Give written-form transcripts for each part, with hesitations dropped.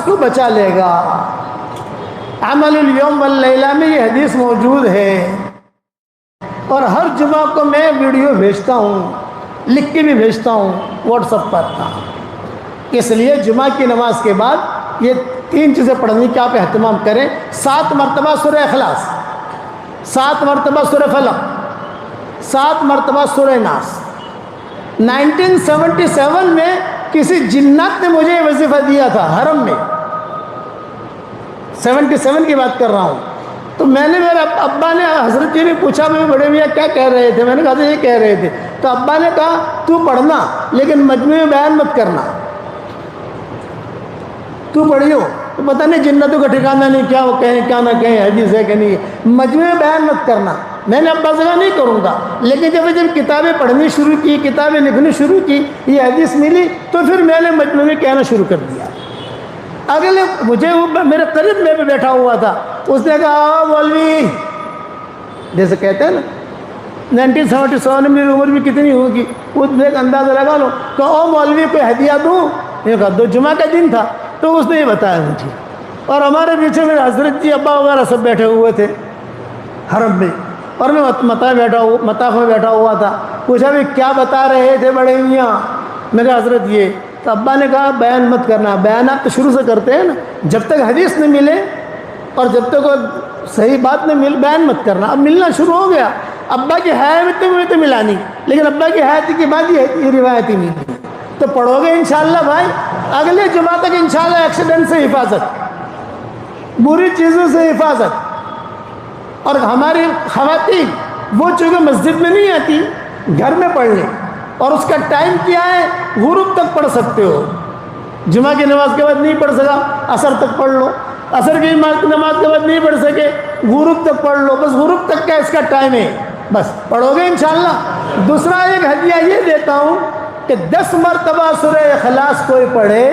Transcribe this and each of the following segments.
کو بچا لے گا۔ عمل الیوم واللیلہ میں یہ حدیث موجود ہے، اور ہر جمعہ کو میں ویڈیو بھیجتا ہوں، لکھ کے بھی بھیجتا ہوں واٹس ایپ پر۔ اس لیے جمعہ کی نماز کے بعد یہ 3 چیزیں پڑھنے کی آپ اہتمام کریں۔ 7 مرتبہ سورہ اخلاص، 7 مرتبہ سورہ فلق، 7 مرتبہ سورہ ناس۔ 1977 میں کسی جنات نے مجھے یہ وظیفہ دیا تھا حرم میں، 77 کی بات کر رہا ہوں۔ تو میں نے، میرے ابا نے، حضرت جی نے پوچھا میں بڑے میاں کیا کہہ رہے تھے؟ میں نے کہا تھا یہ کہہ رہے تھے۔ تو ابا نے کہا تو پڑھنا لیکن مجموعے بیان مت کرنا، تو پڑھیو، تو پتہ نہیں جنتوں کا ٹھکانہ نہیں، کیا وہ کہیں کیا نہ کہیں، حدیث ہے کہ نہیں، مجموعے بیان مت کرنا۔ میں نے ابا سے کہا نہیں کروں گا، لیکن جب کتابیں پڑھنی شروع کی، کتابیں لکھنی شروع کی، یہ حدیث ملی، تو پھر میں نے مجموعے کہنا شروع کر دیا۔ اگلے مجھے میرے قریب میں بھی بیٹھا ہوا تھا، اس نے کہا مولوی، جیسے کہتے ہیں نا 1977 میں میری عمر بھی کتنی ہوگی، اس نے ایک اندازہ لگا لو کہ او مولوی کوئی ہدیہ دوں؟ یہ کہا 2 جمعہ کا دن تھا، تو اس نے یہ بتایا مجھے۔ اور ہمارے پیچھے میرے حضرت جی ابا وغیرہ سب بیٹھے ہوئے تھے حرم میں، اور میں مطاف میں بیٹھا ہوا تھا۔ پوچھا بھی کیا بتا رہے تھے بڑے میاں؟ میرے حضرت یہ۔ تو ابا نے کہا بیان مت کرنا، بیانات تو شروع سے کرتے ہیں نا، جب تک حدیث نہ ملے اور جب تک صحیح بات نہ مل، بیان مت کرنا۔ اب ملنا شروع ہو گیا، ابا کی حیات میں تو ملا نہیں، لیکن ابا کی حیات کے بعد یہ روایت ہی ملی۔ تو پڑھو گے انشاءاللہ بھائی، اگلے جمعہ تک انشاءاللہ ایکسیڈنٹ سے حفاظت، بری چیزوں سے حفاظت۔ اور ہماری خواتین وہ چونکہ مسجد میں نہیں آتی، گھر میں پڑھ لیں، اور اس کا ٹائم کیا ہے؟ غروب تک پڑھ سکتے ہو۔ جمعہ کی نماز کے بعد نہیں پڑھ سکا، عصر تک پڑھ لو، عصر کی نماز کے بعد نہیں پڑھ سکے، غروب تک پڑھ لو، بس غروب تک کا اس کا ٹائم ہے، بس پڑھو گے انشاءاللہ۔ دوسرا ایک ہدیہ یہ دیتا ہوں کہ 10 مرتبہ سورہ اخلاص کوئی پڑھے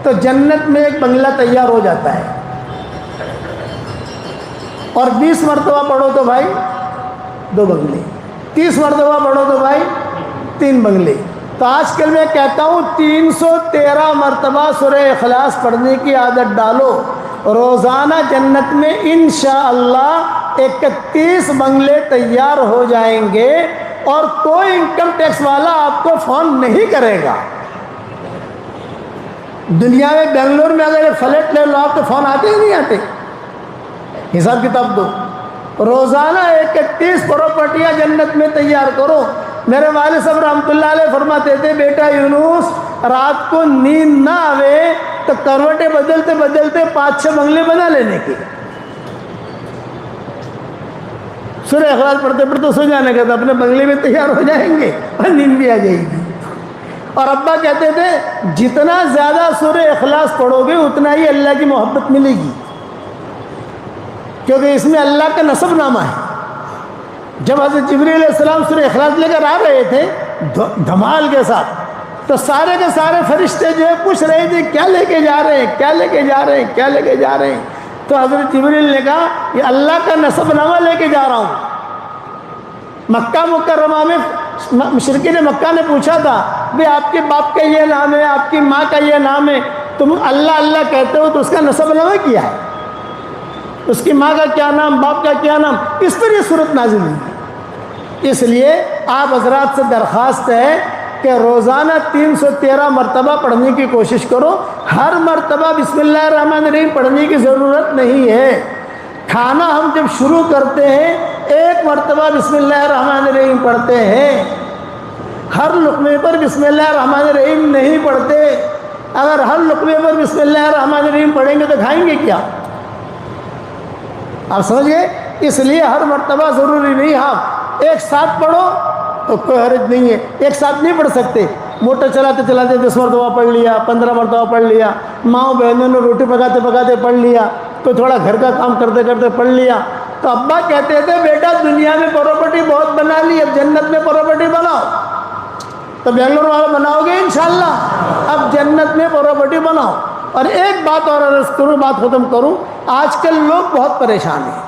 تو جنت میں ایک بنگلہ تیار ہو جاتا ہے، اور 20 مرتبہ پڑھو تو بھائی 2 بنگلے، 30 مرتبہ پڑھو تو بھائی 3 بنگلے۔ تو آج کل میں کہتا ہوں 313 مرتبہ سورہ اخلاص پڑھنے کی عادت ڈالو، روزانہ جنت میں انشاءاللہ 31 بنگلے تیار ہو جائیں گے، اور کوئی انکم ٹیکس والا آپ کو فون نہیں کرے گا۔ دنیا میں بنگلور میں اگر فلیٹ لے لو آپ تو فون آتے ہی نہیں آتے، حساب کتاب دو۔ روزانہ 31 پراپرٹیاں جنت میں تیار کرو۔ میرے والد صاحب رحمۃ اللہ علیہ فرماتے تھے بیٹا یونس، رات کو نیند نہ آوے تو کروٹیں بدلتے بدلتے 5-6 بنگلے بنا لینے کے۔ سورہ اخلاص پڑھتے پڑھتے سو جانے کا، تو اپنے بنگلے میں تیار ہو جائیں گے اور نیند بھی آ جائے گی۔ اور ابا کہتے تھے جتنا زیادہ سورہ اخلاص پڑھو گے اتنا ہی اللہ کی محبت ملے گی، کیونکہ اس میں اللہ کا نسب نامہ ہے۔ جب حضرت جبریل علیہ السلام سورہ اخلاص لے کر آ رہے تھے دھمال کے ساتھ، تو سارے کے سارے فرشتے جو ہے پوچھ رہے تھے کیا لے کے جا رہے ہیں، کیا لے کے جا رہے ہیں، کیا لے کے جا رہے ہیں؟ تو حضرت جبریل نے کہا یہ اللہ کا نسب نامہ لے کے جا رہا ہوں۔ مکہ مکرمہ میں مشرکین مکہ نے پوچھا تھا بھئی آپ کے باپ کا یہ نام ہے، آپ کی ماں کا یہ نام ہے، تم اللہ اللہ کہتے ہو تو اس کا نسب نامہ کیا ہے؟ اس کی ماں کا کیا نام، باپ کا کیا نام؟ اس پر یہ صورت نازل ہوئی۔ اس لیے آپ حضرات سے درخواست ہے کہ روزانہ 313 مرتبہ پڑھنے کی کوشش کرو۔ ہر مرتبہ بسم اللہ الرحمن الرحیم پڑھنے کی ضرورت نہیں ہے۔ کھانا ہم جب شروع کرتے ہیں 1 مرتبہ بسم اللہ الرحمن الرحیم پڑھتے ہیں، ہر لقمے پر بسم اللہ الرحمن الرحیم نہیں پڑھتے۔ اگر ہر لقمے پر بسم اللہ الرحمن الرحیم پڑھیں گے تو کھائیں گے کیا؟ آپ سمجھ گئے؟ اس لیے ہر مرتبہ ضروری نہیں، ہاں ایک ساتھ پڑھو تو کوئی حرج نہیں ہے۔ ایک ساتھ نہیں پڑھ سکتے، موٹر چلاتے چلاتے 10 مرتبہ پڑھ لیا، 15 مرتبہ پڑھ لیا، ماؤں بہنوں نے روٹی پکاتے پکاتے پڑھ لیا، تو تھوڑا گھر کا کام کرتے کرتے پڑھ لیا۔ تو ابا کہتے تھے بیٹا دنیا میں پراپرٹی بہت بنا لی، اب جنت میں پراپرٹی بناؤ۔ تو بنگلور والا بناؤ گے انشاءاللہ، اب جنت میں پراپرٹی بناؤ۔ اور ایک بات اور عرض کروں، بات ختم کروں، آج کل لوگ بہت پریشان ہیں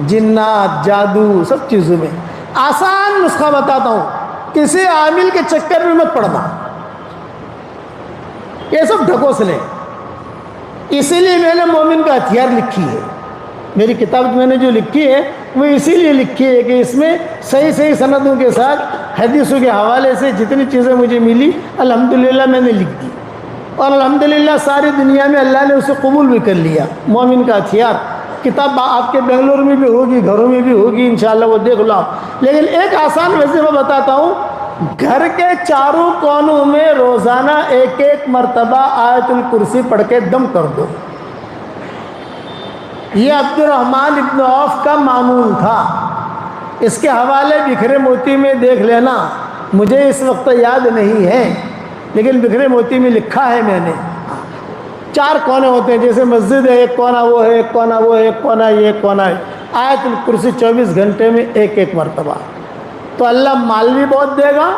جنات جادو سب چیزوں میں۔ آسان نسخہ بتاتا ہوں، کسی عامل کے چکر میں مت پڑنا۔ یہ سب ڈھکوسلے. اسی لیے میں نے مومن کا ہتھیار لکھی ہے. میری کتاب میں نے جو لکھی ہے وہ اسی لیے لکھی ہے کہ اس میں صحیح صحیح سندوں کے ساتھ حدیثوں کے حوالے سے جتنی چیزیں مجھے ملی الحمدللہ میں نے لکھ دی. اور الحمدللہ ساری دنیا میں اللہ نے اسے قبول بھی کر لیا. مومن کا ہتھیار کتاب آپ کے بنگلور میں بھی ہوگی, گھروں میں بھی ہوگی انشاءاللہ, وہ دیکھ لو آپ. لیکن ایک آسان وظیفہ بتاتا ہوں. گھر کے چاروں کونوں میں روزانہ ایک ایک مرتبہ آیت الکرسی پڑھ کے دم کر دو. یہ عبد الرحمن ابن عوف کا معمول تھا. اس کے حوالے بکھرے موتی میں دیکھ لینا, مجھے اس وقت یاد نہیں ہے لیکن بکھرے موتی میں لکھا ہے میں نے. 4 کونے ہوتے ہیں, جیسے مسجد ہے, ایک کونا وہ ہے, ایک کونا وہ ہے, ایک کونا یہ, ایک کونا ہے. آیت الکرسی 24 گھنٹے میں ایک ایک مرتبہ. تو اللہ مال بھی بہت دے گا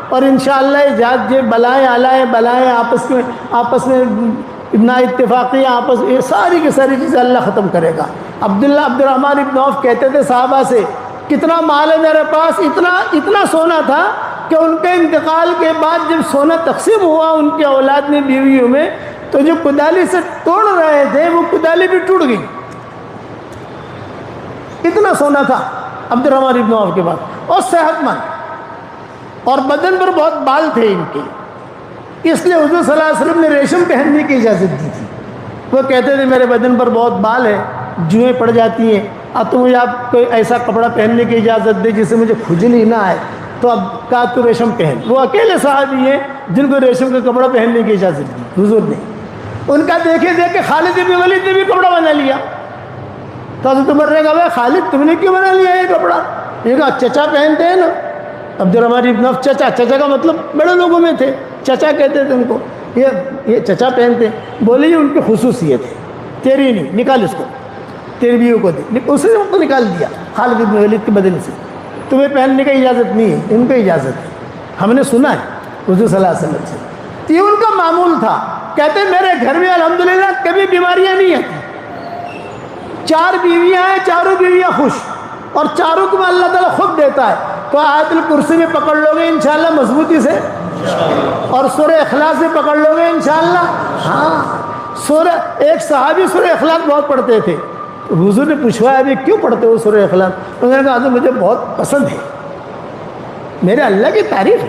اور انشاءاللہ ایجاد یہ بلائیں بلائیں آپس میں نا اتفاقی آپس, یہ ساری کی ساری چیزیں اللہ ختم کرے گا. عبد الرحمن ابن عوف کہتے تھے صحابہ سے, کتنا مال ہے میرے پاس, اتنا سونا تھا کہ ان کے انتقال کے بعد جب سونا تقسیم ہوا ان کے اولاد میں, بیویوں میں, تو جو کدالی سے توڑ رہے تھے وہ کدالی بھی ٹوٹ گئی. اتنا سونا تھا عبد الرحمن ابن عوف کے پاس, اور صحت مند, اور بدن پر بہت بال تھے ان کے. اس لیے حضور صلی اللہ علیہ وسلم نے ریشم پہننے کی اجازت دی تھی. وہ کہتے تھے میرے بدن پر بہت بال ہے, جوئیں پڑ جاتی ہیں, اب تو مجھے آپ کوئی ایسا کپڑا پہننے کی اجازت دے جس سے مجھے کھجلی نہ آئے. تو اب کہا تو ریشم پہن. وہ اکیلے صحابی ہیں جن کو ریشم کا کپڑا پہننے کی اجازت دی حضور نے. ان کا دیکھے دیکھ کے خالد بن ولید نے بھی کپڑا بنا لیا. تو حضرت عمر نے کہا بھائی خالد تم نے کیوں بنا لیا یہ کپڑا؟ یہ کہا چچا پہنتے ہیں نا. عبد الرحمن ابن عوف چچا کا مطلب بڑے لوگوں میں تھے, چچا کہتے تھے ان کو, یہ چچا پہنتے. بولے یہ ان کی خصوصیت ہے, تیری نہیں, نکال اس کو, تیری بیوی کو دے. اسی نے کو نکال دیا خالد بن ولید کے بدن سے. تمہیں پہننے کی اجازت نہیں ہے, ان کو اجازت ہے, ہم نے سنا ہے حضور صلی اللہ علیہ وسلم سے. یہ ان کا معمول تھا. کہتے میرے گھر میں الحمدللہ کبھی بیماریاں نہیں آتی. 4 بیویاں ہیں, چاروں بیویاں خوش, اور چاروں کو اللہ تعالیٰ خود دیتا ہے. تو آیت الکرسی میں پکڑ لو گے انشاءاللہ مضبوطی سے, اور سورہ اخلاص میں پکڑ لو گے انشاءاللہ. ہاں, ایک صحابی سورہ اخلاص بہت پڑھتے تھے. حضور نے پوچھوایا ابھی کیوں پڑھتے ہو سورہ اخلاص؟ انہوں نے کہا حضور مجھے بہت پسند ہے, میرے اللہ کی تعریف ہے,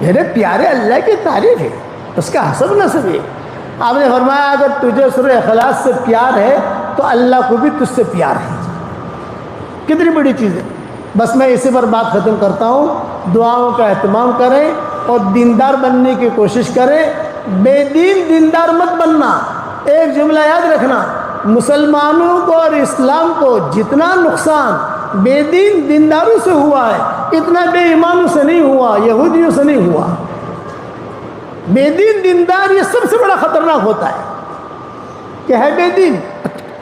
میرے پیارے اللہ کی تعریف ہے, اس کا حسب نصب ہے. آپ نے فرمایا اگر تجھے سورہ اخلاص سے پیار ہے تو اللہ کو بھی تجھ سے پیار ہے. کتنی بڑی چیز ہے. بس میں اسی پر بات ختم کرتا ہوں. دعاؤں کا اہتمام کریں اور دیندار بننے کی کوشش کریں. بے دین دیندار مت بننا. ایک جملہ یاد رکھنا, مسلمانوں کو اور اسلام کو جتنا نقصان بے دین دینداروں سے ہوا ہے اتنا بے ایمانوں سے نہیں ہوا, یہودیوں سے نہیں ہوا. بے دین دیندار یہ سب سے بڑا خطرناک ہوتا ہے کہ ہے بے دین,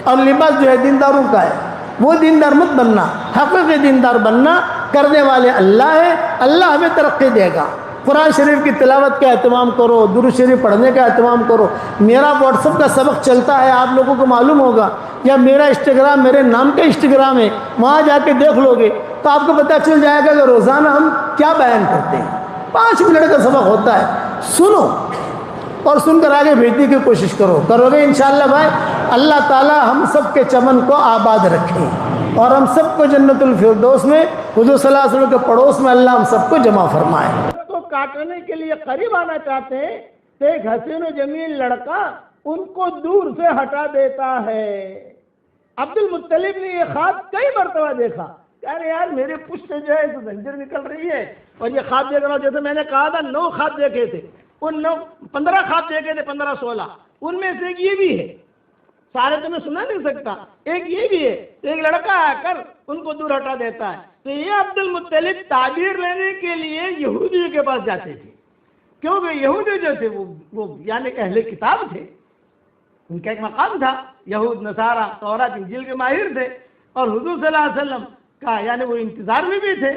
اور لباس جو ہے دینداروں کا ہے. وہ دیندار مت بننا, حقیقی دیندار بننا. کرنے والے اللہ ہے, اللہ ہمیں ترقی دے گا. قرآن شریف کی تلاوت کا اہتمام کرو, درود شریف پڑھنے کا اہتمام کرو. میرا واٹس ایپ کا سبق چلتا ہے, آپ لوگوں کو معلوم ہوگا, یا میرا انسٹاگرام میرے نام کا انسٹاگرام ہے, وہاں جا کے دیکھ لو گے تو آپ کو پتہ چل جائے گا کہ روزانہ ہم کیا بیان کرتے ہیں. 5 منٹ کا سبق ہوتا ہے, سنو اور سن کر آگے بھیجنے کی کوشش کرو گے انشاءاللہ. بھائی اللہ تعالی ہم سب کے چمن کو آباد رکھے, اور ہم سب کو جنت الفردوس میں حضور صلی اللہ علیہ وسلم کے پڑوس میں اللہ ہم سب کو جمع فرمائے. کو کاٹنے کے لیے قریب آنا چاہتے ہیں تو ایک حسین و جمیل لڑکا ان کو دور سے ہٹا دیتا ہے. عبد المطلب نے یہ خواب کئی مرتبہ دیکھا, ارے یار میرے پشت سے جو ہے تو زنجیر نکل رہی ہے, اور یہ خواب دیکھ رہا ہوں. جیسے میں نے کہا تھا 9 خواب دیکھے تھے, ان 15 خواب دیکھے تھے, 15-16, ان میں سے ایک یہ بھی ہے. سارے تو میں سنا نہیں سکتا, ایک یہ بھی ہے. ایک لڑکا آ کر ان کو دور ہٹا دیتا ہے. تو یہ عبد المطلب تعبیر لینے کے لیے یہودیوں کے پاس جاتے تھے, کیونکہ یہودی جو تھے وہ یعنی اہل کتاب تھے, ان کا ایک مقام تھا. یہود نصارہ تورات انجیل کے ماہر تھے, اور حضور صلی اللہ علیہ وسلم کا یعنی وہ انتظار میں بھی تھے.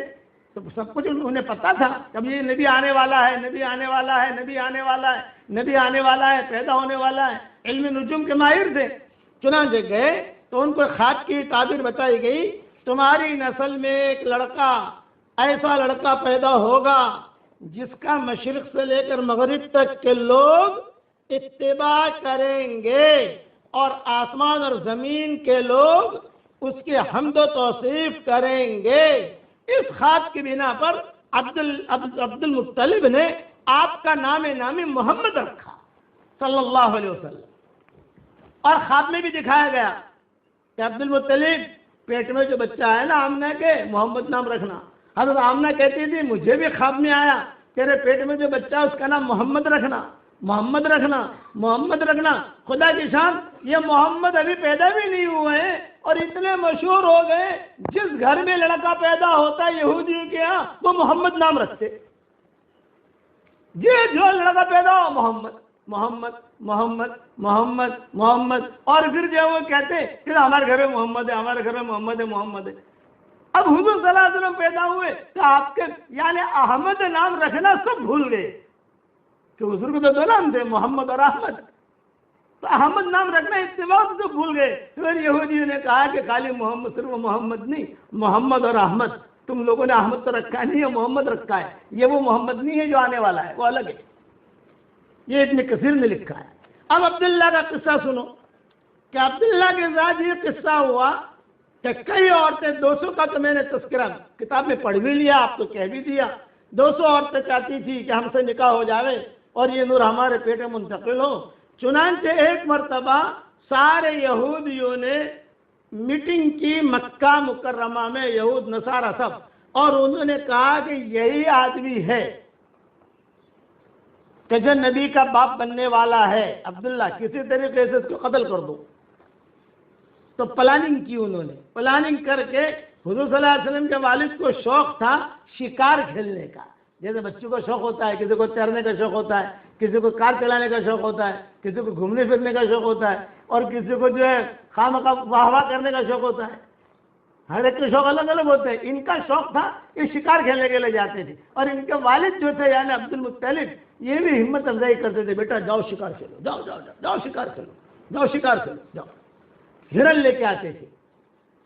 تو سب کچھ انہیں پتہ تھا کہ یہ نبی آنے والا ہے, نبی آنے والا ہے, نبی آنے والا ہے, نبی آنے والا ہے, پیدا ہونے والا ہے. علم نجوم کے ماہر تھے. چنانچہ گئے تو ان کو خواب کی تعبیر بتائی گئی, تمہاری نسل میں ایک لڑکا, ایسا لڑکا پیدا ہوگا جس کا مشرق سے لے کر مغرب تک کے لوگ اتباع کریں گے اور آسمان اور زمین کے لوگ اس کی حمد و توصیف کریں گے۔ اس خواب کی بنا پر عبد المطلب نے آپ کا نام نامی محمد رکھا صلی اللہ علیہ وسلم، اور خواب میں بھی دکھایا گیا کہ عبد المطلب پیٹ میں جو بچہ ہے نا آمنہ کے، محمد نام رکھنا۔ حضرت آمنہ کہتی تھی مجھے بھی خواب میں آیا تیرے پیٹ میں جو بچہ ہے اس کا نام محمد رکھنا، محمد رکھنا، محمد رکھنا۔ خدا کی شان، یہ محمد ابھی پیدا بھی نہیں ہوئے ہیں اور اتنے مشہور ہو گئے، جس گھر میں لڑکا پیدا ہوتا ہے یہودیوں کے یہاں وہ محمد نام رکھتے، جو لڑکا پیدا ہو محمد محمد محمد محمد محمد، اور پھر جو وہ کہتے پھر ہمارے گھر میں محمد ہے، ہمارے گھر میں محمد ہے، محمد ہے۔ اب حضور صلی اللہ علیہ وسلم پیدا ہوئے تو آپ کے یعنی احمد نام رکھنا سب بھول گئے، کہ حضور کو تو دو نام تھے، محمد اور احمد، تو احمد نام رکھنا اتباع سے بھول گئے۔ پھر یہودیوں نے کہا کہ خالی محمد، صرف محمد نہیں، محمد اور احمد، تم لوگوں نے احمد تو رکھا نہیں ہے، محمد رکھا ہے، یہ وہ محمد نہیں ہے جو آنے والا ہے، وہ الگ ہے۔ یہ ابن کثیر نے لکھا ہے۔ اب عبداللہ کا قصہ سنو کہ عبداللہ کے ساتھ یہ قصہ ہوا کہ کئی عورتیں، 200 کا تو میں نے تذکرہ کتاب میں پڑھ بھی لیا، آپ تو کہہ بھی دیا، 200 عورتیں چاہتی تھی کہ ہم سے نکاح ہو جاوے اور یہ نور ہمارے پیٹ میں منتقل ہو۔ چنانچہ ایک مرتبہ سارے یہودیوں نے میٹنگ کی مکہ مکرمہ میں، یہود نصارہ سب، اور انہوں نے کہا کہ یہی آدمی ہے کہ جو نبی کا باپ بننے والا ہے، عبداللہ، کسی طریقے سے اس کو قتل کر دو۔ تو پلاننگ کی انہوں نے، پلاننگ کر کے حضور صلی اللہ علیہ وسلم کے والد کو شوق تھا شکار کھیلنے کا، جیسے بچوں کو شوق ہوتا ہے، کسی کو تیرنے کا شوق ہوتا ہے، کسی کو کار چلانے کا شوق ہوتا ہے، کسی کو گھومنے پھرنے کا شوق ہوتا ہے، اور کسی کو جو ہے خواہ واہ کرنے کا شوق ہوتا ہے۔ ہر ایک کے شوق الگ الگ ہوتے ہیں۔ ان کا شوق تھا یہ شکار کھیلنے کے لیے جاتے تھے، اور ان کے والد جو تھے یعنی عبد المطلب، یہ بھی ہمت افزائی کرتے تھے، بیٹا جاؤ شکار کھیلو، جاؤ جاؤ جاؤ جاؤ شکار کھیلو، جاؤ شکار کھیلو، جاؤ۔ ہرن لے کے آتے تھے،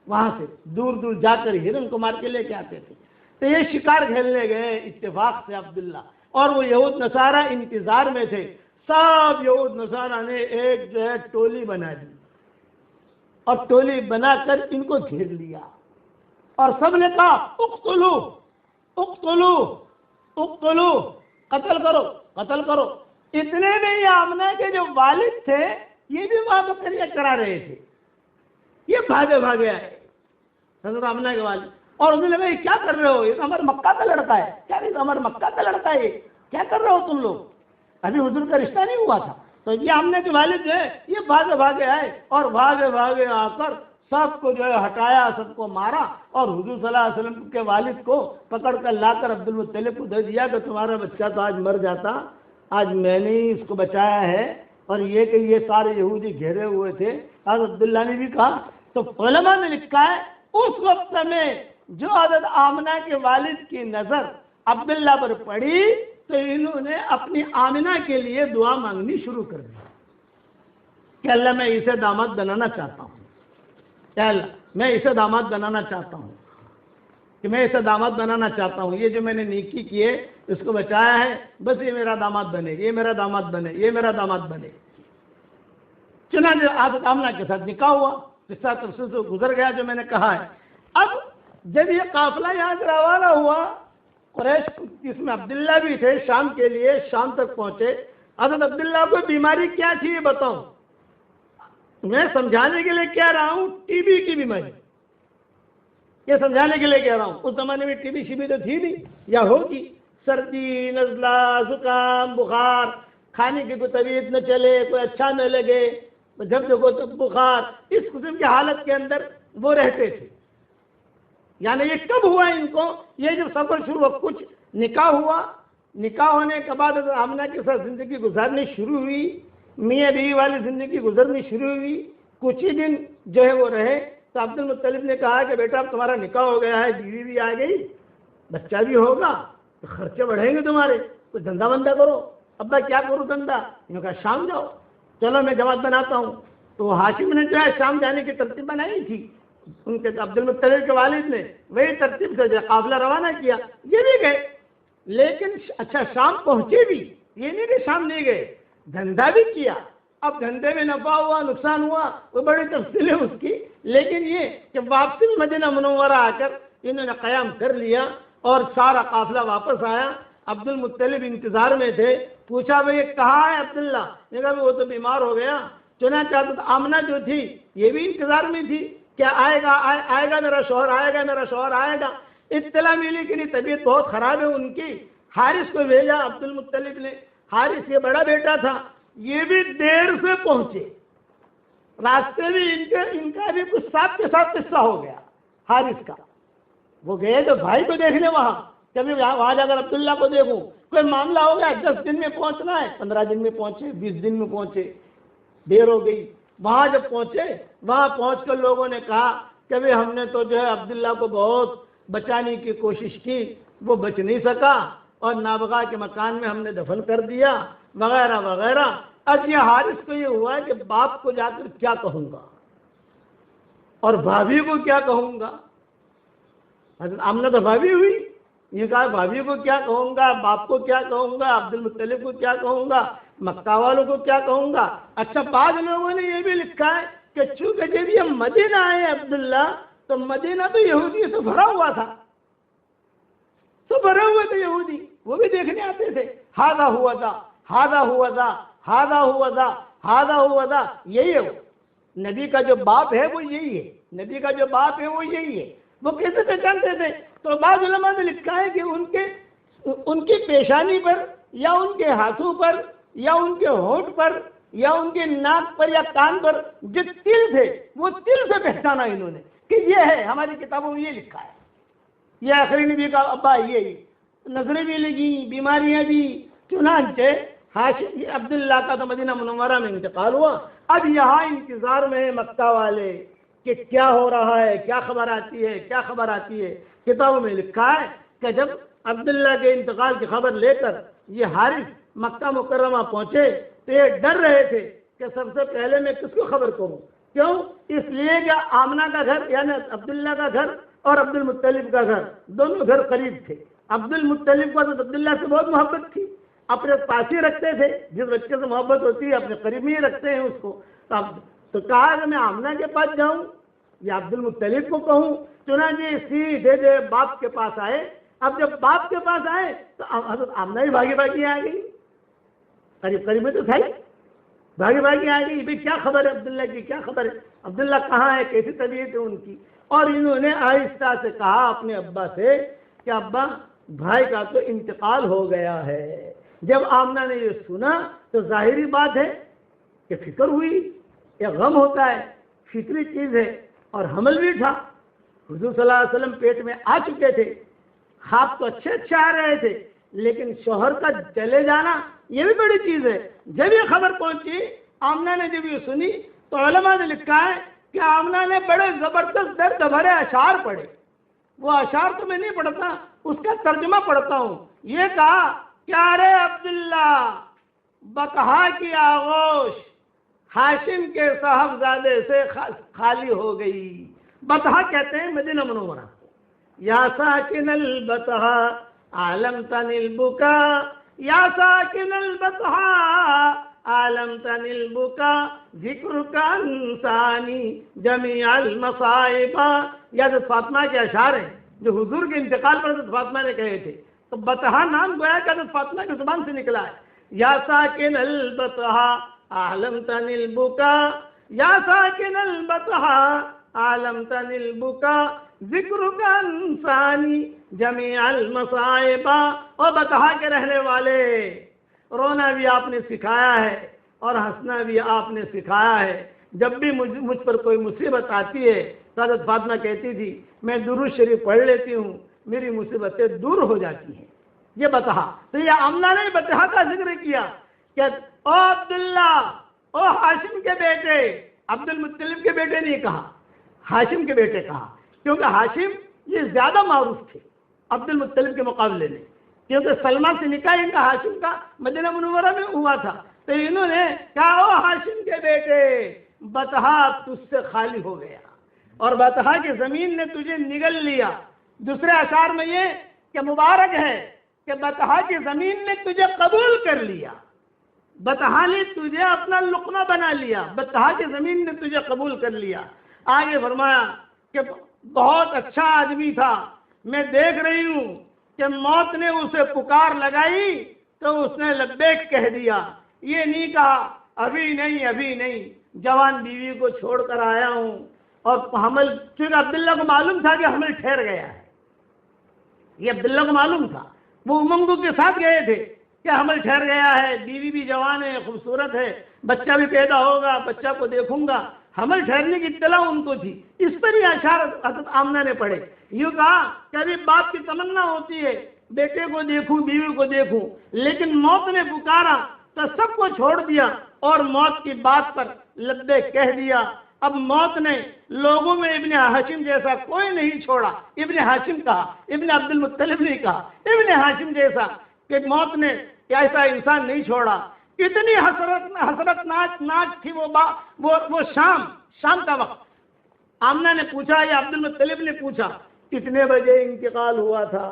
وہاں سے دور دور جا کر ہرن کو مار کے لے کے آتے تھے۔ تو یہ شکار کھیلنے گئے اتفاق سے عبداللہ، اور وہ یہود نصارہ انتظار میں تھے۔ سب یہود نصارہ نے ایک جو ہے ٹولی بنا دی، اور ٹولی بنا کر ان کو گھیر لیا، اور سب نے کہا اقتلو اقتلو اقتلو، قتل کرو قتل کرو۔ اتنے میں یہ آمنہ کے جو والد تھے یہ بھی وہاں بکریاں چرا رہے تھے، یہ بھاگے بھاگے آئے حضرت آمنہ کے والد، اور انہوں نے کہا یہ کیا کر رہے ہو، یہ تو ہمارے مکہ کا لڑکا ہے، کیا نہیں ہمارے مکہ کا لڑکا ہے، یہ کیا کر رہے ہو تم لوگ، ابھی حضور کا رشتہ نہیں ہوا تھا۔ تو یہ آمنہ کے والد جو ہے یہ بھاگے بھاگے آئے، اور بھاگے بھاگے آ کر سب کو جو ہے ہٹایا، سب کو مارا، اور حضور صلی اللہ علیہ وسلم کے والد کو پکڑ کر لا کر عبد المطلب کو دے دیا کہ تمہارا بچہ تو آج مر جاتا، آج میں نے ہی اس کو بچایا ہے۔ اور یہ کہ یہ سارے یہودی گھیرے ہوئے تھے، حضرت عبداللہ نے بھی کہا۔ تو علماء نے لکھا ہے اس وقت میں جو حضرت آمنہ کے والد کی نظر عبداللہ پر پڑی تو انہوں نے اپنی آمنہ کے لیے دعا مانگنی شروع کر دی کہ اللہ میں اسے داماد بنانا چاہتا ہوں، یا اللہ میں اسے داماد بنانا چاہتا ہوں، کہ میں اسے داماد بنانا چاہتا ہوں، یہ جو میں نے نیکی کی ہے اس کو بچایا ہے، بس یہ میرا داماد بنے، یہ میرا داماد بنے، یہ میرا داماد بنے۔ چنانچہ حضرت آمنہ کے ساتھ نکاح ہوا، قصہ تفصیل سے گزر گیا جو میں نے کہا ہے۔ اب جب یہ قافلہ یہاں سے روانہ ہوا، قریش اس میں عبداللہ بھی تھے، شام کے لیے شام تک پہنچے۔ حضرت عبداللہ کو بیماری کیا تھی یہ بتاؤں، میں سمجھانے کے لیے کہہ رہا ہوں، ٹی بی کی بیماری، یہ سمجھانے کے لیے کہہ رہا ہوں۔ اس زمانے میں ٹی بی شبی تو تھی نہیں یا ہوگی، سردی، نزلہ، زکام، بخار، کھانے کی کوئی طبیعت نہ چلے، کوئی اچھا نہ لگے، جب دیکھو تو بخار، اس قسم کی حالت کے اندر وہ رہتے تھے۔ یعنی یہ کب ہوا ان کو، یہ جب سفر شروع ہوا، کچھ نکاح ہوا، نکاح ہونے کے بعد آمنہ کے ساتھ زندگی گزارنی شروع ہوئی، میاں بیوی والی زندگی گزرنی شروع ہوئی، کچھ ہی دن جو ہے وہ رہے تو عبد المطلب نے کہا کہ بیٹا اب تمہارا نکاح ہو گیا ہے، بیوی بھی آ گئی، بچہ بھی ہوگا، تو خرچے بڑھیں گے تمہارے، کوئی دھندا بندہ کرو۔ ابا کیا کرو دھندا؟ انہوں نے کہا شام جاؤ، چلو میں جماعت بناتا ہوں۔ تو ہاشم نے جو ہے شام جانے کی ترتیب بنائی تھی، ان کے عبد المطلب کے والد نے وہی ترتیب سے جو قافلہ روانہ کیا، یہ بھی گئے۔ لیکن اچھا شام پہنچے بھی، یہ نہیں کہ شام نہیں گئے، دھندا بھی کیا. اب دھندے میں نفع ہوا نقصان ہوا وہ بڑی تفصیل ہے اس کی، لیکن یہ کہ واپسی میں مدینہ منورہ آ کر انہوں نے قیام کر لیا اور سارا قافلہ واپس آیا. عبد المطلب انتظار میں تھے. پوچھا بھئی کہاں ہے عبداللہ؟ نے کہا وہ تو بیمار ہو گیا. چنانچہ آمنہ جو تھی یہ بھی انتظار میں تھی کہ آئے گا میرا شوہر آئے گا، میرا شوہر آئے گا. اطلاع ملی کہ طبیعت بہت خراب ہے ان کی. حارث کو بھیجا عبد المطلب نے. حارث یہ بڑا بیٹا تھا، یہ بھی دیر سے پہنچے. راستے میں ان کا بھی کچھ ساتھ کے ساتھ قصہ ہو گیا حارث کا. وہ گئے تو بھائی کو دیکھنے وہاں، کبھی وہاں جا کر عبداللہ کو دیکھوں. کوئی معاملہ ہو گیا، 10 دن میں پہنچنا ہے، 15 دن میں پہنچے، 20 دن میں پہنچے، دیر ہو گئی. وہاں جب پہنچے، وہاں پہنچ کر لوگوں نے کہا کہ ہم نے تو جو ہے عبداللہ کو بہت بچانے کی کوشش کی، وہ بچ نہیں سکا اور نابغہ کے مکان میں ہم نے دفن کر دیا وغیرہ وغیرہ. اب یہ حارث کو یہ ہوا کہ باپ کو جا کر کیا کہوں گا اور بھابھی کو کیا کہوں گا. حضرت آمنہ تو بھابھی ہوئی. یہ کہا بھابھی کو کیا کہوں گا، باپ کو کیا کہوں گا، عبد المطلب کو کیا کہوں گا، مکہ والوں کو کیا کہوں گا. اچھا بعض لوگوں نے یہ بھی لکھا ہے کہ چونکہ جب یہ مدینہ آئے عبداللہ تو مدینہ تو یہودی سے بھرا ہوا تھا، تو بھرے ہوئے تھے یہودی، وہ بھی دیکھنے آتے تھے. ہاذا ہوا تھا، ہاذا ہوا تھا، ہاذا ہوا تھا، ہاذا ہوا تھا. یہی ہے وہ نبی کا جو باپ ہے وہ یہی ہے، نبی کا جو باپ ہے وہ یہی ہے. وہ کیسے پہچانتے تھے؟ تو بعض علماء نے لکھا ہے کہ ان کی پیشانی پر یا ان کے ہاتھوں پر یا ان کے ہونٹ پر یا ان کے ناک پر یا کان پر جو تل تھے وہ تل سے پہچانا انہوں نے کہ یہ ہے. ہماری کتابوں میں یہ لکھا ہے، یہ آخری نبی کا ابا یہ. نظریں بھی لگی، بیماریاں بھی. چنانچہ عبداللہ کا تو مدینہ منورہ میں انتقال ہوا. اب یہاں انتظار میں مکہ والے کہ کیا ہو رہا ہے، کیا خبر آتی ہے، کیا خبر آتی ہے. کتابوں میں لکھا ہے کہ جب عبداللہ کے انتقال کی خبر لے کر یہ حارث مکہ مکرمہ پہنچے تو یہ ڈر رہے تھے کہ سب سے پہلے میں کس کو خبر کروں. کیوں؟ اس لیے کہ آمنہ کا گھر یعنی عبداللہ کا گھر اور عبد المطلب کا گھر دونوں گھر قریب تھے. عبد المطلب کو تو عبداللہ سے بہت محبت تھی، اپنے پاس ہی رکھتے تھے. جس بچے سے محبت ہوتی ہے اپنے قریب ہی رکھتے ہیں اس کو. تو کہا کہ میں آمنہ کے پاس جاؤں یا عبد المطلب کو کہوں. چنانچہ سیدھے باپ کے پاس آئے. اب جب باپ کے پاس آئے تو حضرت آمنہ ہی بھاگی بھاگی آ گئی. قریب قریب میں تو تھا ہی، بھاگی بھاگی آ گئی. بھائی کیا خبر ہے عبداللہ کی، کیا خبر ہے، عبداللہ کہاں ہے، کیسی طبیعت ہے ان کی. اور انہوں نے آہستہ سے کہا اپنے ابا سے کہ ابا بھائی کا تو انتقال ہو گیا ہے. جب آمنہ نے یہ سنا تو ظاہری بات ہے کہ فکر ہوئی. یہ غم ہوتا ہے، فطری چیز ہے. اور حمل بھی تھا، حضور صلی اللہ علیہ وسلم پیٹ میں آ چکے تھے. خواب تو اچھے آ رہے تھے، لیکن شوہر کا چلے جانا یہ بھی بڑی چیز ہے. جب یہ خبر پہنچی آمنہ نے جب یہ سنی تو علماء نے لکھا ہے کہ آمنہ نے بڑے زبردست درد بھرے اشعار پڑھے. وہ اشعار تو میں نہیں پڑھتا، اس کا ترجمہ پڑھتا ہوں. یہ کہا کہ ارے عبداللہ بطحا کی آغوش ہاشم کے صاحبزادے سے خالی ہو گئی. بطحا کہتے ہیں مدینہ منورہ. یا ساکن البطحا عالمتن البکا، یا ساکن البطحا عالمتن البکا ذکر کا انسانی جمیع المصائب. یہ حضرت فاطمہ کے اشعار ہیں جو حضور کے انتقال پر حضرت فاطمہ نے کہے تھے. تو بطحا نام گویا کہ حضرت فاطمہ کی زبان سے نکلا ہے. یا ساکن البطحا عالمتن البکا، یا ساکن البطحا عالمتن البکا ذکر کا انسانی جمیع المصائب. اور بطحا کے رہنے والے، رونا بھی آپ نے سکھایا ہے اور ہنسنا بھی آپ نے سکھایا ہے. جب بھی مجھ پر کوئی مصیبت آتی ہے تو حضرت فاطمہ کہتی تھی میں درود شریف پڑھ لیتی ہوں، میری مصیبتیں دور ہو جاتی ہیں. یہ بطحا. تو یہ آمنہ نے بطحا کا ذکر کیا کہ او عبداللہ، او ہاشم کے بیٹے. عبد المطلب کے بیٹے نہیں کہا، ہاشم کے بیٹے کہا، کیونکہ ہاشم یہ زیادہ معروف تھے عبد المطلب کے مقابلے میں، کیونکہ سلمہ سے نکاح ان کا ہاشم کا مدینہ منورہ میں ہوا تھا. تو انہوں نے کہا او ہاشم کے بیٹے بطحا تجھ سے خالی ہو گیا اور بطحا کی زمین نے تجھے نگل لیا. دوسرے اشعار میں یہ کہ مبارک ہے کہ بطحا کی زمین نے تجھے قبول کر لیا، بطحا نے تجھے اپنا لقمہ بنا لیا، بطحا کی زمین نے تجھے قبول کر لیا۔ آگے فرمایا کہ بہت اچھا آدمی تھا، میں دیکھ رہی ہوں کہ موت نے اسے پکار لگائی تو اس نے لبیک کہہ دیا، یہ نہیں کہا ابھی نہیں ابھی نہیں، جوان بیوی کو چھوڑ کر آیا ہوں اور حمل، چونکہ عبداللہ کو معلوم تھا کہ حمل ٹھہر گیا ہے، یہ عبداللہ کو معلوم تھا، وہ امنگوں کے ساتھ گئے تھے کہ حمل ٹھہر گیا ہے، بیوی بھی جوان ہے، خوبصورت ہے، بچہ بھی پیدا ہوگا، بچہ کو دیکھوں گا، حمل ٹھہرنے کی اطلاع ان کو تھی۔ اس پر ہی اشارت حضرت آمنہ نے پڑھے، یوں کہا کہ ابھی باپ کی تمنا ہوتی ہے بیٹے کو دیکھوں، بیوی کو دیکھوں، لیکن موت نے پکارا تو سب کو چھوڑ دیا اور موت کی بات پر لبیک کہہ دیا۔ اب موت نے لوگوں میں ابن ہاشم جیسا کوئی نہیں چھوڑا، ابن ہاشم کہا، ابن عبد المطلب نے کہا، ابن ہاشم جیسا کہ موت نے ایسا انسان نہیں چھوڑا۔ اتنی حسرت ناک تھی وہ شام کا وقت۔ آمنہ نے پوچھا یا عبد المطلب نے پوچھا کتنے بجے انتقال ہوا تھا؟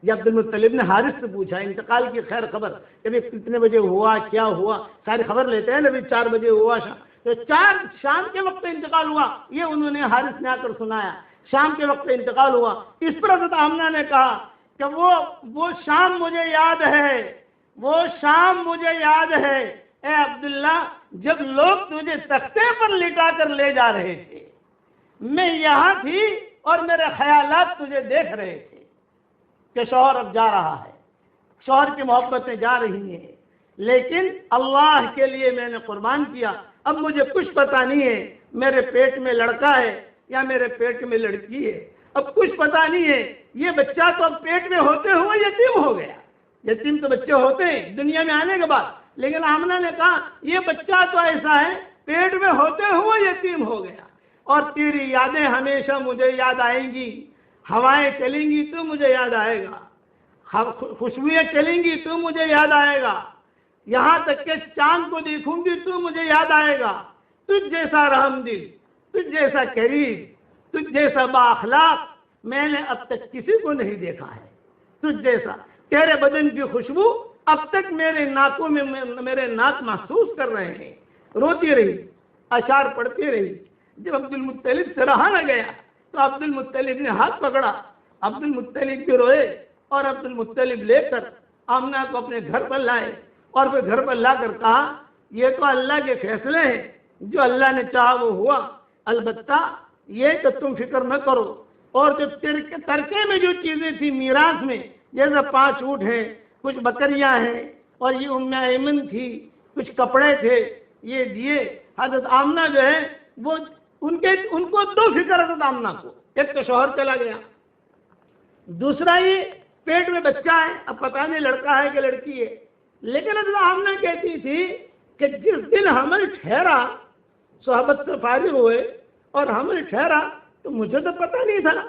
یا عبد المطلب نے حارث سے پوچھا انتقال کی خیر خبر، کہ کتنے بجے ہوا، کیا ہوا، ساری خبر لیتے ہیں نبی، 4 بجے ہوا تو 4 شام کے وقت انتقال ہوا، یہ انہوں نے حارث نے آ کر سنایا، شام کے وقت انتقال ہوا۔ اس پر حضرت آمنہ نے کہا کہ وہ شام مجھے یاد ہے، وہ شام مجھے یاد ہے اے عبداللہ، جب لوگ تجھے تختے پر لٹا کر لے جا رہے تھے، میں یہاں تھی اور میرے خیالات تجھے دیکھ رہے تھے کہ شوہر اب جا رہا ہے، شوہر کی محبتیں جا رہی ہیں، لیکن اللہ کے لیے میں نے قربان کیا، اب مجھے کچھ پتہ نہیں ہے میرے پیٹ میں لڑکا ہے یا میرے پیٹ میں لڑکی ہے، اب کچھ پتہ نہیں ہے، یہ بچہ تو اب پیٹ میں ہوتے ہوئے یتیم ہو گیا، یتیم تو بچے ہوتے ہیں دنیا میں آنے کے بعد، لیکن آمنہ نے کہا یہ بچہ تو ایسا ہے پیٹ میں ہوتے ہوئے یتیم ہو گیا، اور تیری یادیں ہمیشہ مجھے یاد آئیں گی، ہوائیں چلیں گی تو مجھے یاد آئے گا، خوشبوئیں چلیں گی تو مجھے یاد آئے گا، یہاں تک کہ چاند کو دیکھوں گی تو مجھے یاد آئے گا، تجھ جیسا رحم دل، تجھ جیسا کریم، تجھ جیسا بااخلاق میں نے اب تک کسی کو نہیں دیکھا ہے، تجھ جیسا، تیرے بدن کی خوشبو اب تک میرے ناکوں میں میرے ناک محسوس کر رہے ہیں۔ روتی رہی، اشعار پڑھتی رہی، جب عبد المطلب سے رہا نہ گیا تو عبد المطلب نے ہاتھ پکڑا، عبد المطلب بھی روئے اور عبد المطلب لے کر آمنہ کو اپنے گھر پر لائے، اور پھر گھر پر لا کر کہا یہ تو اللہ کے فیصلے ہیں، جو اللہ نے چاہا وہ ہوا، البتہ یہ کہ تم فکر نہ کرو، اور جو ترکے میں جو چیزیں تھیں میراث میں، جیسے 5 اونٹ ہیں، کچھ بکریاں ہیں، اور یہ ام ایمن تھی، کچھ کپڑے تھے، یہ دیے حضرت آمنہ جو ہے وہ ان کو 2 فکر حضرت آمنہ کو، ایک تو شوہر چلا گیا، دوسرا یہ پیٹ میں بچہ ہے، اب پتہ نہیں لڑکا ہے کہ لڑکی ہے، لیکن حضرت آمنہ کہتی تھی کہ جس دن حمل ٹھہرا، صحبت سے فارغ ہوئے اور حمل ٹھہرا تو مجھے تو پتہ نہیں تھا،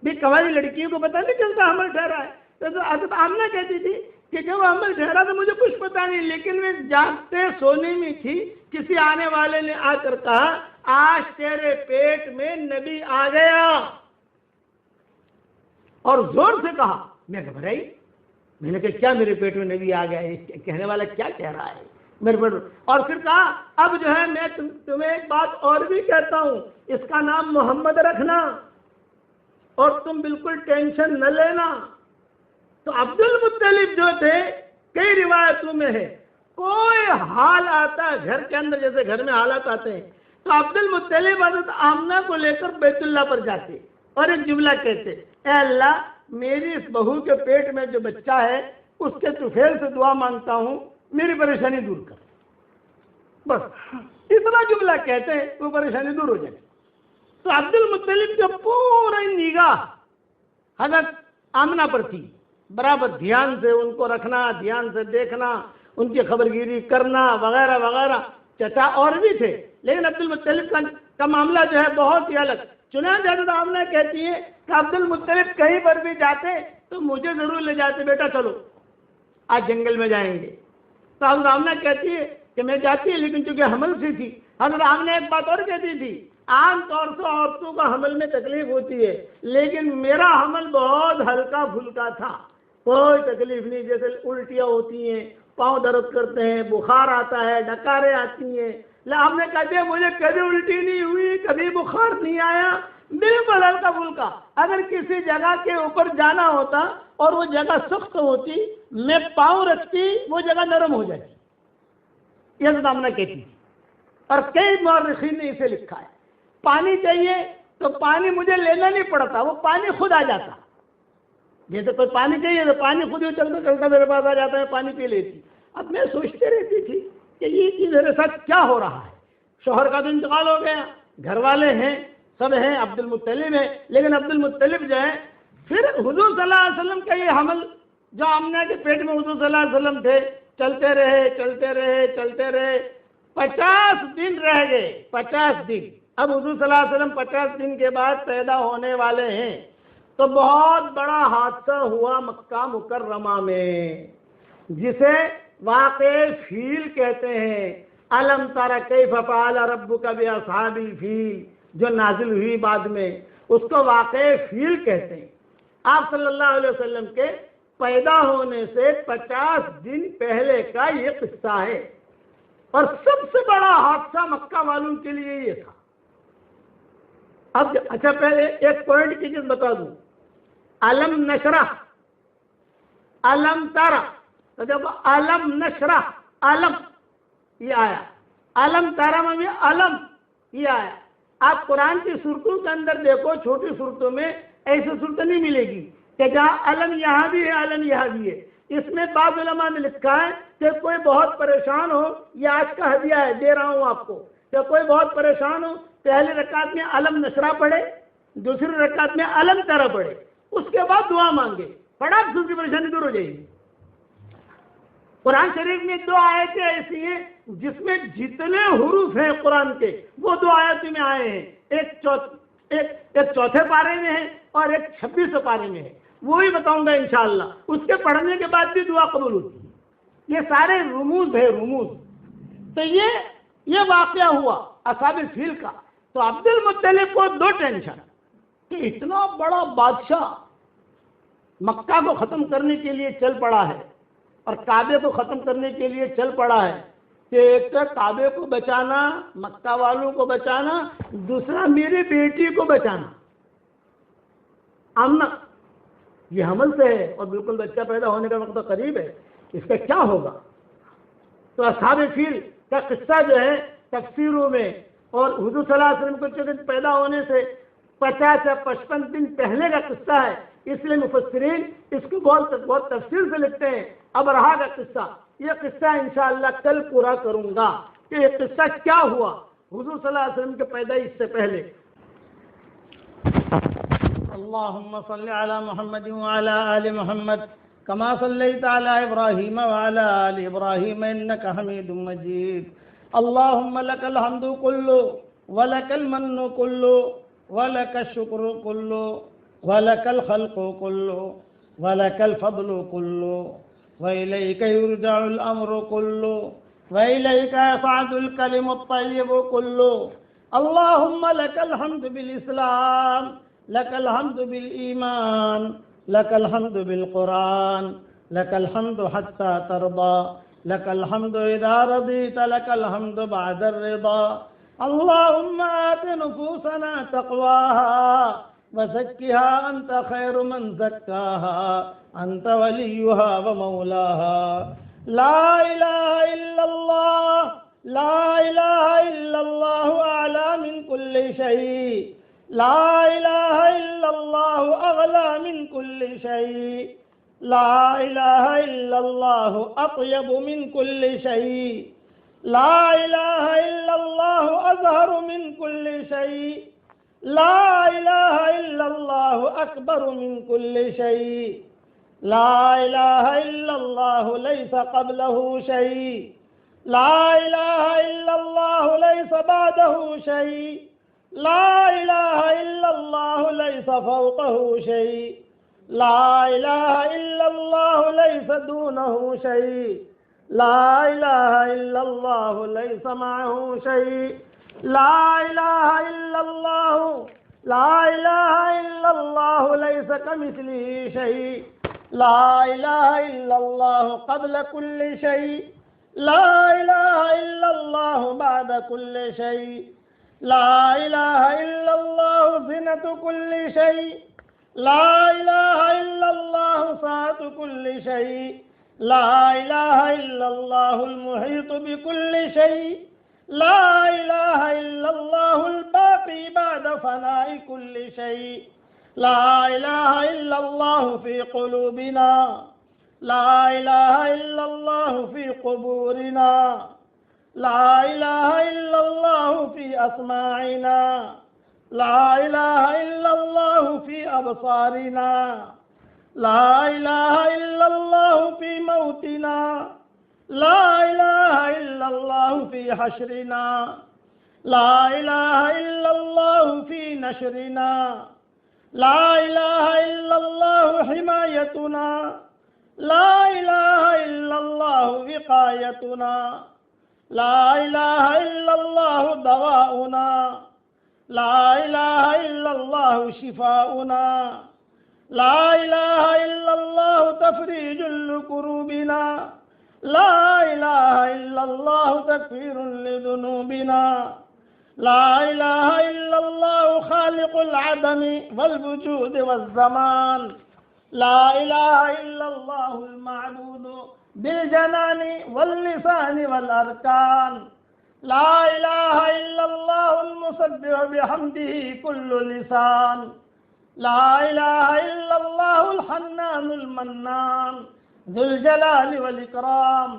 بھی کنواری لڑکیوں کو پتہ نہیں چلتا حمل ٹھہرا ہے، تو حضرت آمنہ کہتی تھی کہ جب حمل ٹھہرا تو مجھے کچھ پتہ نہیں، لیکن میں جاگتے سونے میں تھی، کسی آنے والے نے آ کر کہا آج تیرے پیٹ میں نبی آ گیا، اور زور سے کہا، میں گھبرائی، میں نے کہا کیا میرے پیٹ میں نبی آ گیا ہے، کہنے والا کیا کہہ رہا ہے میرے پیٹ میں، اور پھر کہا اب جو ہے میں تمہیں ایک بات اور بھی کہتا ہوں، اس کا نام محمد رکھنا اور تم بالکل ٹینشن نہ لینا۔ تو عبد المطلب جو تھے، کئی روایتوں میں ہے کوئی حال آتا ہے گھر کے اندر، جیسے گھر میں حالات آتے ہیں، تو عبد المطلب حضرت آمنہ کو لے کر بیت اللہ پر جاتے اور ایک جملہ کہتے، اے اللہ میری اس بہو کے پیٹ میں جو بچہ ہے اس کے طفیل سے دعا مانگتا ہوں، میری پریشانی دور کر، بس اتنا جملہ کہتے ہیں وہ پریشانی دور ہو جائے۔ تو عبد المطلب جو پورا نگاہ حضرت آمنہ پر تھی، برابر دھیان سے ان کو رکھنا، دھیان سے دیکھنا، ان کی خبرگیری کرنا وغیرہ وغیرہ، چچا اور بھی تھے، لیکن عبد المطلب کا معاملہ جو ہے بہت ہی الگ۔ چنانچہ حضرت آمنہ کہتی ہے کہ عبد المطلب کہیں پر بھی جاتے تو مجھے ضرور لے جاتے، بیٹا چلو آج جنگل میں جائیں گے۔ تو حضرت آمنہ کہتی ہے کہ میں جاتی ہے، لیکن چونکہ حمل سی تھی۔ حضرت آمنہ ایک بات اور کہتی تھی، عام طور سے عورتوں کا حمل میں تکلیف ہوتی ہے، لیکن میرا حمل بہت ہلکا پھلکا تھا، کوئی تکلیف نہیں. جیسے الٹیاں ہوتی ہیں, پاؤں درد کرتے ہیں, بخار آتا ہے, ڈکاریں آتی ہیں. آپ نے کہتے ہیں مجھے کبھی الٹی نہیں ہوئی, کبھی بخار نہیں آیا, بالکل ہلکا پھلکا. اگر کسی جگہ کے اوپر جانا ہوتا اور وہ جگہ سخت ہوتی, میں پاؤں رکھتی, وہ جگہ نرم ہو جاتی. یہ سامنا کہتی تھی, اور کئی مورخین نے اسے لکھا ہے. پانی چاہیے تو پانی مجھے لینا نہیں پڑتا, وہ پانی خود آ جاتا. جیسے کوئی پانی چاہیے تو پانی خود ہی چلتا چلتا میرے پاس آ جاتا ہے, پانی پی لیتی. اب میں سوچتے رہتی تھی کہ یہ چیز میرے ساتھ کیا ہو رہا ہے. شوہر کا تو انتقال ہو گیا, گھر والے ہیں, سب ہیں, عبد المطلب ہے, لیکن عبد المطلب جو ہے, پھر حضور صلی اللہ علیہ وسلم کا یہ حمل جو آمنہ کے پیٹ میں حضور صلی اللہ علیہ وسلم تھے, چلتے رہے چلتے رہے چلتے رہے, 50 دن رہ گئے. 50 دن. اب حضور صلی اللہ علیہ وسلم 50 دن کے بعد پیدا ہونے والے ہیں, تو بہت بڑا حادثہ ہوا مکہ مکرمہ میں, جسے واقع فیل کہتے ہیں. الم تر کیف فعل ربک باصحاب الفیل, جو نازل ہوئی بعد میں, اس کو واقع فیل کہتے ہیں. آپ صلی اللہ علیہ وسلم کے پیدا ہونے سے 50 دن پہلے کا یہ قصہ ہے, اور سب سے بڑا حادثہ مکہ والوں کے لیے یہ تھا. اب اچھا پہلے ایک پوائنٹ کی چیز بتا دوں. علم نشرح, علم تارا, تو جب علم نشرح, علم یہ آیا, علم تارا میں بھی علم یہ آیا. آپ قرآن کی صورتوں کے اندر دیکھو, چھوٹی صورتوں میں ایسی صورت نہیں ملے گی کہ جہاں علم یہاں بھی ہے علم یہاں بھی ہے. اس میں بعض علماء نے لکھا ہے کہ کوئی بہت پریشان ہو, یہ آج کا ہدیہ ہے, دے رہا ہوں آپ کو, کہ کوئی بہت پریشان ہو, پہلی رکعت میں علم نشرح پڑھے, دوسری رکعت میں علم تارا پڑھے, اس کے بعد دعا مانگے, فٹاف سے اس کی پریشانی دور ہو جائے گی. قرآن شریف میں 2 آیتیں ایسی ہیں جس میں جتنے حروف ہیں قرآن کے, وہ 2 آیتیں میں آئے ہیں. ایک چوتھے پارے میں ہے اور ایک 26ویں پارے میں ہے. وہی بتاؤں گا انشاءاللہ. اس کے پڑھنے کے بعد بھی دعا قبول ہوتی ہے. یہ سارے رموز ہے, رموز. تو یہ واقعہ ہوا اصحاب الفیل کا. تو عبد المطلب کو 2 ٹینشن کہ اتنا بڑا بادشاہ مکہ کو ختم کرنے کے لیے چل پڑا ہے, اور کعبے کو ختم کرنے کے لیے چل پڑا ہے, کہ ایک تو کعبے کو بچانا, مکہ والوں کو بچانا, دوسرا میری بیٹی کو بچانا. آمنہ یہ حمل سے ہے اور بالکل بچہ پیدا ہونے کا وقت قریب ہے, اس کا کیا ہوگا. تو اصحاب فیل کا قصہ جو ہے تفسیروں میں, اور حضور صلی اللہ علیہ وسلم کو چونکہ پیدا ہونے سے 50 یا 55 دن پہلے کا قصہ ہے, اس لیے مفسرین اس کو بہت تفصیل سے لکھتے ہیں. اب رہا کا قصہ, یہ قصہ انشاءاللہ کل پورا کروں گا کہ یہ قصہ کیا ہوا حضور صلی اللہ علیہ وسلم کے پیدائش سے پہلے. اللهم صل على محمد وعلى آل محمد كما صليت على إبراهيم وعلى آل إبراهيم إنك حميد مجيد. اللهم لك الحمد كله ولك المن كله ولك الشكر كله ولك الخلق كله ولك الفضل كله وإليك يرجع الأمر كله وإليك يصعد الكلم الطيب كله. اللهم لك الحمد بالإسلام, لك الحمد بالإيمان, لك الحمد بالقرآن, لك الحمد حتى ترضى, لك الحمد إذا رضيت, لك الحمد بعد الرضا. اللهم آت نفوسنا تقواها وزكها أنت خير من زكاها, أنت وليها ومولاها. لا إله إلا الله, لا إله إلا الله أعلى من كل شيء, لا إله إلا الله أغلى من كل شيء, لا إله إلا الله أطيب من كل شيء, لا إله إلا الله أظهر من كل شيء, لا إله إلا الله أكبر من كل شيء, لا إله إلا الله ليس قبله شيء, لا إله إلا الله ليس بعده شيء, لا إله إلا الله ليس فوقه شيء, لا إله إلا الله ليس دونه شيء, لا إله إلا الله ليس معه شيء, لا إله إلا الله, لا إله إلا الله ليس كمثله شيء, لا الہ الا اللہ قبل کل شیء، لا الہ الا اللہ بعد کل شیء، لا الہ الا اللہ زینت کل شیء، لا الہ الا اللہ سعۃ کل شیء، لا الہ الا اللہ المحیط بکل شیء، لا الہ الا اللہ الباقی بعد فناء کل شیء، لا الہ الا اللہ فی قلوبنا، لا الہ الا اللہ فی قبورنا، لا الہ الا اللہ فی اسماعنا، لا الہ الا اللہ فی ابصارنا، لا الہ الا اللہ فی موتنا، لا الہ الا اللہ فی حشرنا، لا الہ الا اللہ فی نشرنا، لا الہ الا اللہ حمایتنا، لا الہ الا اللہ وقایتنا، لا الہ الا اللہ دواؤنا، لا الہ الا اللہ شفاؤنا، لا الہ الا اللہ تفریج لکروبنا، لا الہ الا اللہ تکفیر لذنوبنا، لا الہ الا اللہ خالق العدم والوجود والزمان، لا الہ الا اللہ المعبود بالجنان واللسان والارکان، لا الہ الا اللہ المسبح بحمده كل لسان، لا الہ الا اللہ الحنان المنان ذو الجلال والاکرام،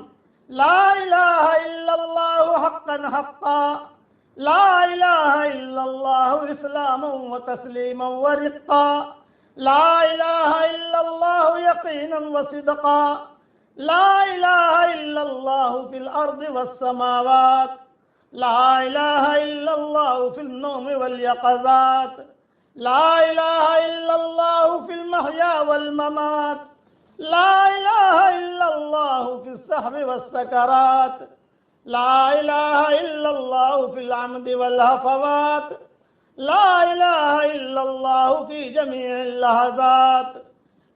لا الہ الا اللہ حقا حقا، لا الہ الا اللہ اسلاما وتسلیما ورقا، لا الہ الا اللہ یقینا وصدقا، لا الہ الا اللہ فی الارض والسماوات، لا الہ الا اللہ فی النوم والیقظات، لا الہ الا اللہ فی المحیا والممات، لا الہ الا اللہ فی السحب والسکرات، لا الہ الا اللہ فی العمد والہفوات، لا الہ الا اللہ فی جمیع اللحظات،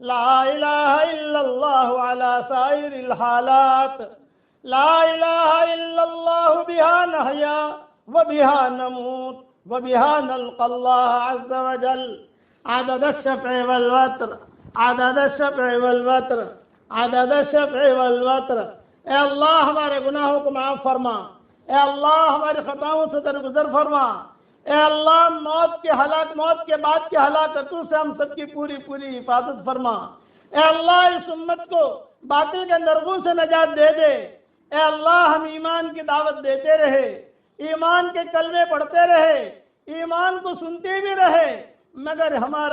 لا الہ الا اللہ علی سائر الحالات، لا الہ الا اللہ بہا نحیا وبہا نموت وبہا نلقى اللہ عز وجل عدد الشفع والوتر، عدد الشفع والوتر، عدد الشفع والوتر۔ اے اللہ ہمارے گناہوں کو معاف فرما، اے اللہ ہماری خطاؤں سے درگزر فرما، اے اللہ موت کے بعد کے ہلاکتوں سے ہم سب کی پوری پوری حفاظت فرما، اے اللہ اس امت کو باطل کے نرغوں سے نجات دے دے، اے اللہ ہم ایمان کی دعوت دیتے رہے، ایمان کے کلمے پڑھتے رہے، ایمان کو سنتے بھی رہے، مگر ہمارا